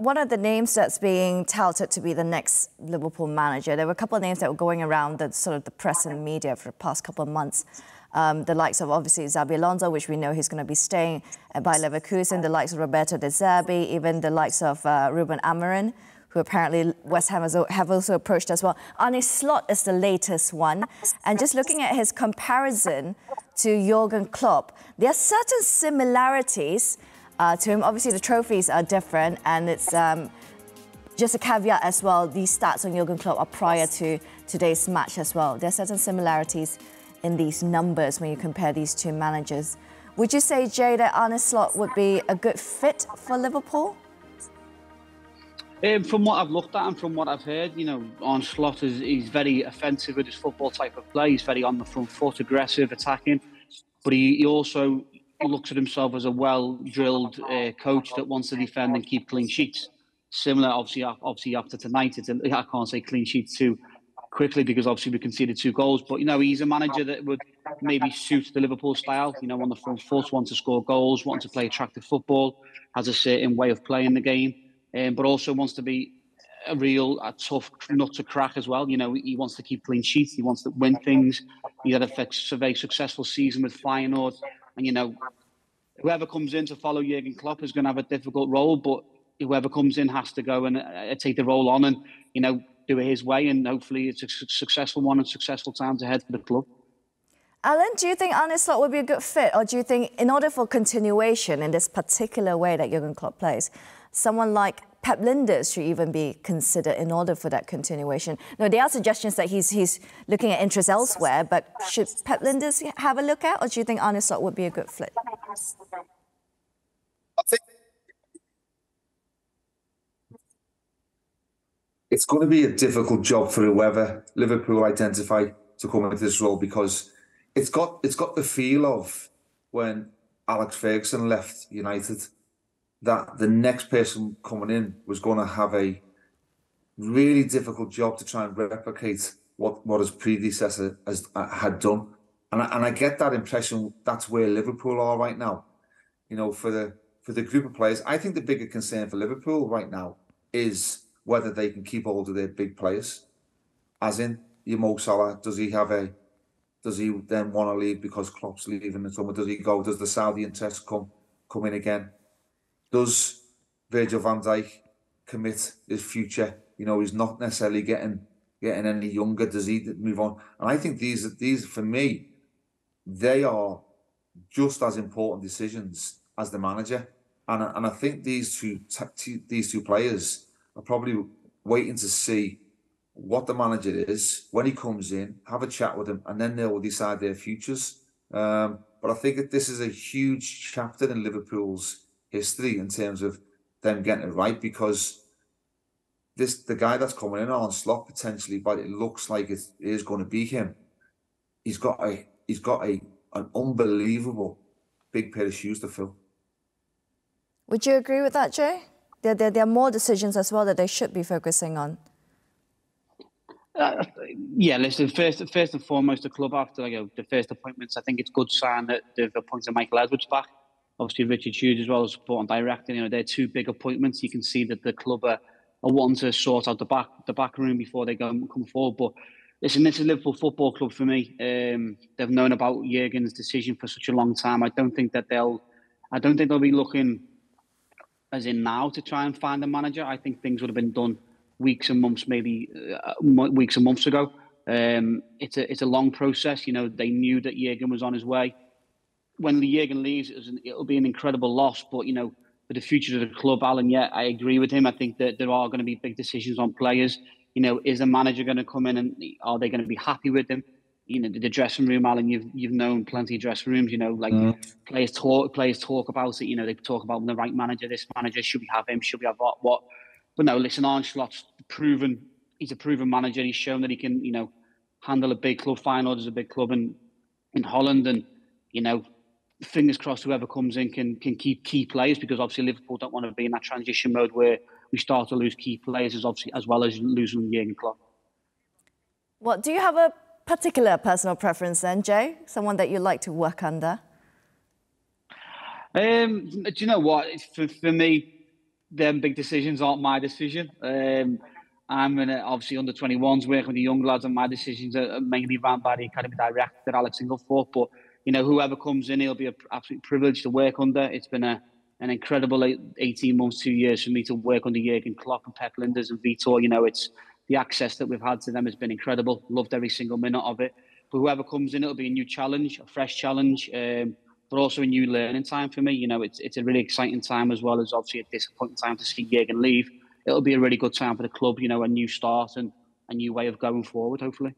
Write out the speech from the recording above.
one of the names that's being touted to be the next Liverpool manager. There were a couple of names that were going around the sort of the press and media for the past couple of months. The likes of obviously Xabi Alonso, which we know he's going to be staying by Leverkusen, the likes of Roberto De Zerbi, even the likes of Ruben Amorim, who apparently West Ham have also approached as well. Arne Slot is the latest one. And just looking at his comparison to Jurgen Klopp, there are certain similarities to him. Obviously, the trophies are different, and it's just a caveat as well. These stats on Jurgen Klopp are prior to today's match as well. There are certain similarities in these numbers when you compare these two managers. Would you say, Jay, that Arne Slot would be a good fit for Liverpool? From what I've looked at and from what I've heard, you know, Arne Slot he's very offensive with his football type of play. He's very on the front foot, aggressive, attacking. But he also looks at himself as a well-drilled coach that wants to defend and keep clean sheets. Similar, obviously after tonight, I can't say clean sheets too quickly because obviously we conceded 2 goals. But, you know, he's a manager that would maybe suit the Liverpool style, you know, on the front foot, want to score goals, want to play attractive football, has a certain way of playing the game, but also wants to be a tough nut to crack as well. You know, he wants to keep clean sheets, he wants to win things. He had a very successful season with Feyenoord. And, you know, whoever comes in to follow Jurgen Klopp is going to have a difficult role, but whoever comes in has to go and take the role on and, you know, do it his way, and hopefully it's a successful one and successful times ahead for the club. Alan, do you think Arne Slot would be a good fit, or do you think in order for continuation in this particular way that Jurgen Klopp plays, someone like Pep Lijnders should even be considered in order for that continuation? No, there are suggestions that he's looking at interest elsewhere, but should Pep Lijnders have a look at, or do you think Arne Slot would be a good fit? I think it's going to be a difficult job for whoever Liverpool identify to come into this role, because it's got the feel of when Alex Ferguson left United, that the next person coming in was going to have a really difficult job to try and replicate what his predecessor had done. And I get that impression that's where Liverpool are right now. You know, for the group of players, I think the bigger concern for Liverpool right now is whether they can keep hold of their big players. As in, your Mo Salah, does he then want to leave because Klopp's leaving in summer? Does he go? Does the Saudi interest come in again? Does Virgil van Dijk commit his future? You know, he's not necessarily getting any younger. Does he move on? And I think these for me, they are just as important decisions as the manager. And I think these two players are probably waiting to see what the manager is when he comes in, have a chat with him, and then they will decide their futures. But I think that this is a huge chapter in Liverpool's history in terms of them getting it right, because the guy that's coming in, Arne Slot, potentially, but it looks like it is going to be him. He's got an unbelievable big pair of shoes to fill. Would you agree with that, Jay? There are more decisions as well that they should be focusing on. Yeah, listen, first and foremost, the club after the first appointments, I think it's a good sign that they've appointed Michael Edwards back. Obviously, Richard Hughes as well as support and directing. You know, they're 2 big appointments. You can see that the club are wanting to sort out the back room before they come forward. But listen, this is Liverpool Football Club for me. They've known about Jurgen's decision for such a long time. I don't think they'll be looking as in now to try and find a manager. I think things would have been done weeks and months, maybe weeks and months ago. It's a long process. You know, they knew that Jurgen was on his way. When Jurgen leaves, it'll be an incredible loss. But, you know, for the future of the club, Alan, yeah, I agree with him. I think that there are going to be big decisions on players. You know, is a manager going to come in and are they going to be happy with him? You know, the dressing room, Alan, you've known plenty of dressing rooms, you know, like players talk about it, you know, they talk about the right manager, this manager, should we have him, should we have what? But no, listen, Arne Slot's he's a proven manager. He's shown that he can, you know, handle a big club. Feyenoord is a big club in Holland, and, you know, fingers crossed whoever comes in can keep key players, because obviously Liverpool don't want to be in that transition mode where we start to lose key players as well as losing Jurgen Klopp. Well, do you have a particular personal preference then, Jay? Someone that you like to work under? Do you know what? For me, them big decisions aren't my decision. I'm obviously under 21s working with the young lads, and my decisions are mainly run by the academy director, Alex Ingleforth. But whoever comes in, it'll be an absolute privilege to work under. It's been an incredible 18 months, 2 years for me to work under Jurgen Klopp and Pep Linders and Vitor. It's the access that we've had to them has been incredible. Loved every single minute of it. But whoever comes in, it'll be a new challenge, a fresh challenge, but also a new learning time for me. It's a really exciting time, as well as obviously a disappointing time to see Jurgen leave. It'll be a really good time for the club, a new start and a new way of going forward, hopefully.